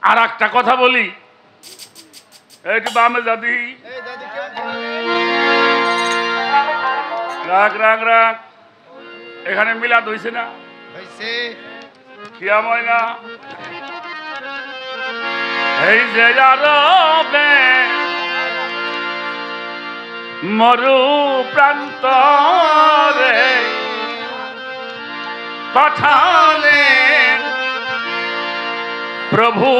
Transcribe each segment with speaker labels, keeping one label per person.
Speaker 1: আর একটা কথা বলি, এইটি বামে দাদি, রাগ রাগ রাগ, এখানে মিলাদ হইছে না? কিয়াম হয় না? এই যে আরবে মরু প্রান্তরে পাঠালেন প্রভু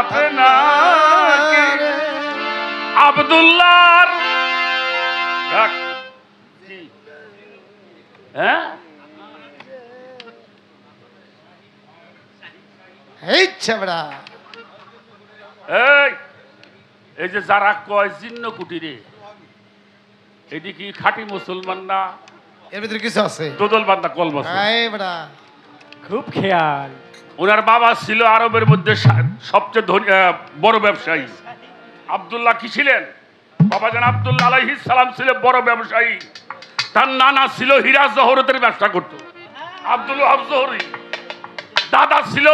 Speaker 1: আপনাকে আব্দুল্লাহর হ্যাঁ এই যে যারা কয় জিন্ন কুটিরে, এটি কি খাঁটি মুসলমান না?
Speaker 2: এর ভিতরে কিছু আছে।
Speaker 1: দোদল বান্দা কলবস
Speaker 3: খুব খেয়াল।
Speaker 1: ওনার বাবা ছিল আরবের মধ্যে সবচেয়ে বড় ব্যবসায়ী। আব্দুল্লাহ কি ছিলেন? বাবা জান আব্দুল্লাহ আলাইহিস সালাম ছিলেন বড় ব্যবসায়ী। তার নানা ছিল হীরা জহরতের ব্যবসা করত, আব্দুল ওয়াহাব জোহরি। দাদা ছিল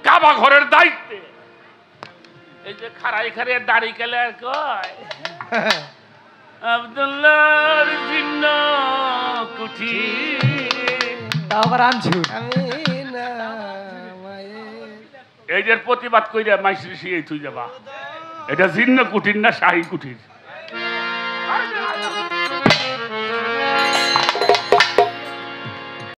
Speaker 1: কাবা ঘরের দায়িত্বে। এই যে খারাই খারে দাড়ি কেলে কয় আব্দুল্লাহর জিন্ন কুঠি,
Speaker 3: আবার আনছু
Speaker 1: এই যে প্রতিবাদ কইরা মাইসি শিয়ে থুই যাবা। এটা জিন্ন কুঠির না শাহী কুঠির?